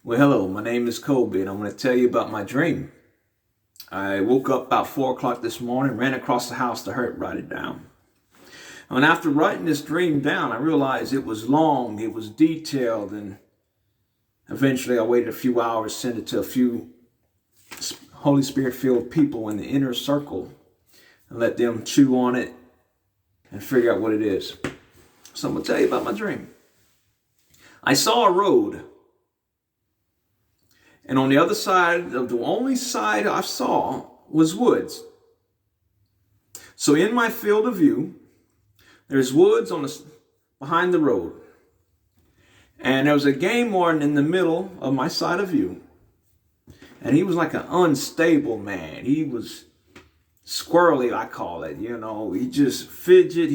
Well, hello, my name is Colby, and I'm going to tell you about my dream. I woke up about 4 o'clock this morning, ran across the house to write it down. And after writing this dream down, I realized it was long, it was detailed, and eventually I waited a few hours, sent it to a few Holy Spirit filled people in the inner circle, and let them chew on it and figure out what it is. So I'm going to tell you about my dream. I saw a road. And on the other side, of the only side I saw was woods. So in my field of view, there's woods behind the road. And there was a game warden in the middle of my side of view. And he was like an unstable man. He was squirrely, I call it. He just fidget.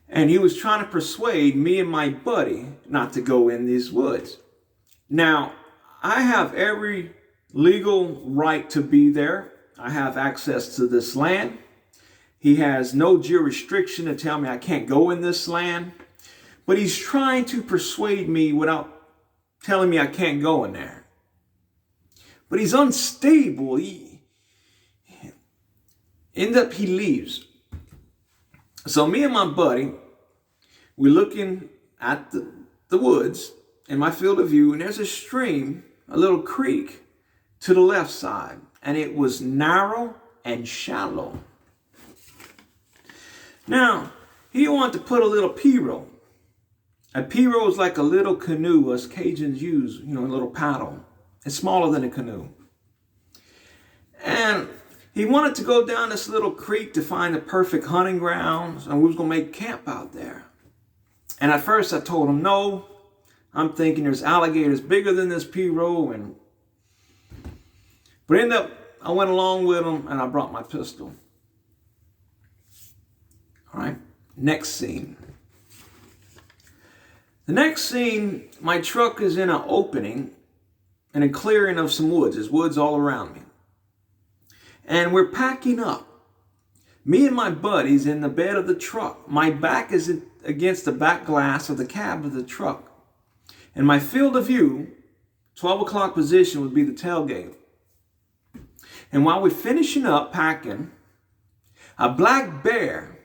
And he was trying to persuade me and my buddy not to go in these woods. Now, I have every legal right to be there. I have access to this land. He has no jurisdiction to tell me I can't go in this land. But he's trying to persuade me without telling me I can't go in there. But he's unstable. He leaves. So me and my buddy, we're looking at the woods in my field of view, and there's a stream, a little creek to the left side, and it was narrow and shallow. Now, he wanted to put a little pirogue. A pirogue is like a little canoe us Cajuns use, a little paddle. It's smaller than a canoe. And he wanted to go down this little creek to find the perfect hunting grounds, and we was going to make camp out there. And at first I told him no. I'm thinking there's alligators bigger than this pirogue, but I went along with him and I brought my pistol. All right, next scene. The next scene, my truck is in an opening in a clearing of some woods. There's woods all around me. And we're packing up. Me and my buddies in the bed of the truck. My back is against the back glass of the cab of the truck. In my field of view, 12 o'clock position would be the tailgate. And while we're finishing up packing, a black bear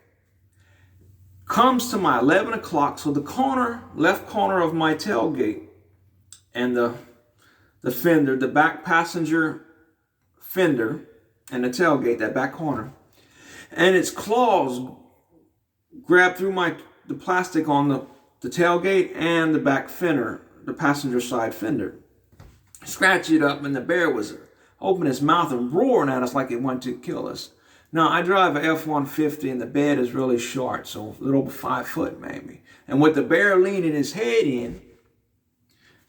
comes to my 11 o'clock, so the left corner of my tailgate and the fender, the back passenger fender and the tailgate, that back corner, and its claws grab through the plastic on the tailgate and the back fender, the passenger side fender. Scratch it up, and the bear was opening his mouth and roaring at us like it wanted to kill us. Now, I drive a F-150, and the bed is really short, so a little over 5 foot maybe. And with the bear leaning his head in,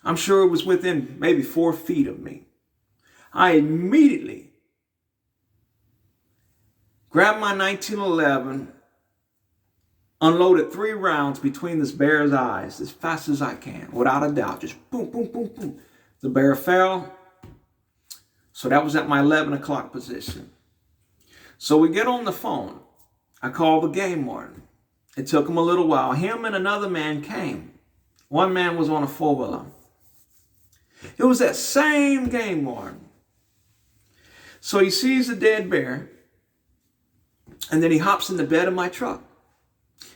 I'm sure it was within maybe 4 feet of me. I immediately grabbed my 1911, unloaded 3 rounds between this bear's eyes as fast as I can, without a doubt. Just boom, boom, boom, boom. The bear fell. So that was at my 11 o'clock position. So we get on the phone. I call the game warden. It took him a little while. Him and another man came. One man was on a 4-wheeler. It was that same game warden. So he sees the dead bear, and then he hops in the bed of my truck.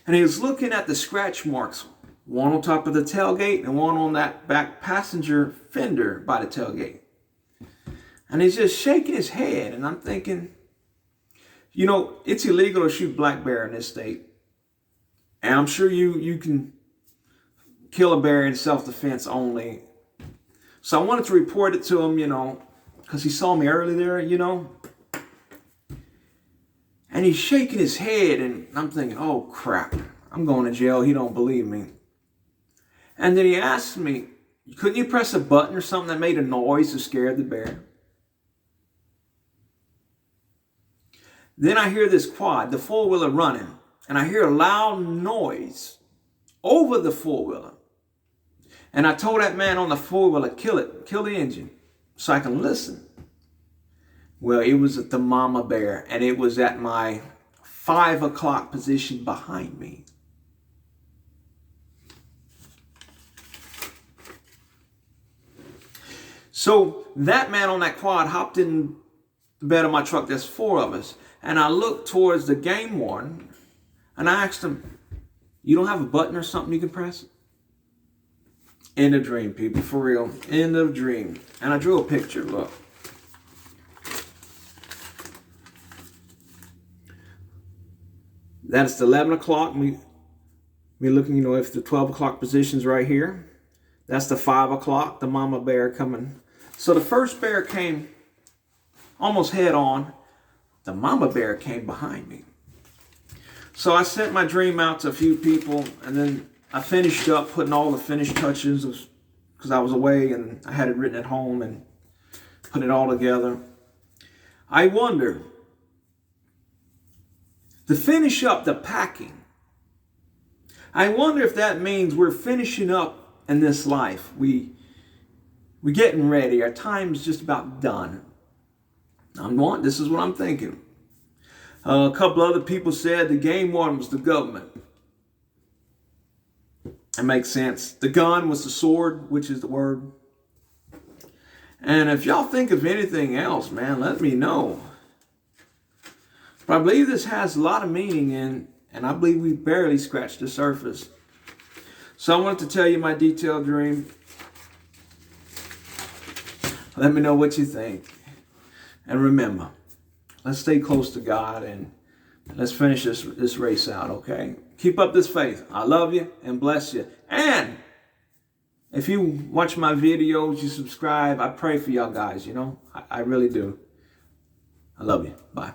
And he was looking at the scratch marks, one on top of the tailgate and one on that back passenger fender by the tailgate. And he's just shaking his head. And I'm thinking, it's illegal to shoot black bear in this state. And I'm sure you can kill a bear in self-defense only. So I wanted to report it to him, because he saw me early there, And he's shaking his head, and I'm thinking, oh, crap. I'm going to jail. He don't believe me. And then he asked me, couldn't you press a button or something that made a noise to scare the bear? Then I hear this quad, the 4-wheeler running, and I hear a loud noise over the 4-wheeler. And I told that man on the 4-wheeler, kill the engine, so I can listen. Well, it was the mama bear, and it was at my 5 o'clock position behind me. So that man on that quad hopped in the bed of my truck. There's 4 of us. And I looked towards the game warden and I asked him, you don't have a button or something you can press? End of dream, people, for real. End of dream. And I drew a picture, look. That's the 11 o'clock. Me looking, if the 12 o'clock position's right here. That's the 5 o'clock, the mama bear coming. So the first bear came almost head on. The mama bear came behind me. So I sent my dream out to a few people, and then I finished up putting all the finished touches because I was away and I had it written at home and put it all together. I wonder, to finish up the packing, I wonder if that means we're finishing up in this life. We're getting ready. Our time's just about done. This is what I'm thinking. A couple other people said the game warden was the government. That makes sense. The gun was the sword, which is the word. And if y'all think of anything else, man, let me know. But I believe this has a lot of meaning, and I believe we barely scratched the surface. So I wanted to tell you my detailed dream. Let me know what you think. And remember, let's stay close to God and let's finish this race out, okay? Keep up this faith. I love you and bless you. And if you watch my videos, you subscribe, I pray for y'all guys, I really do. I love you. Bye.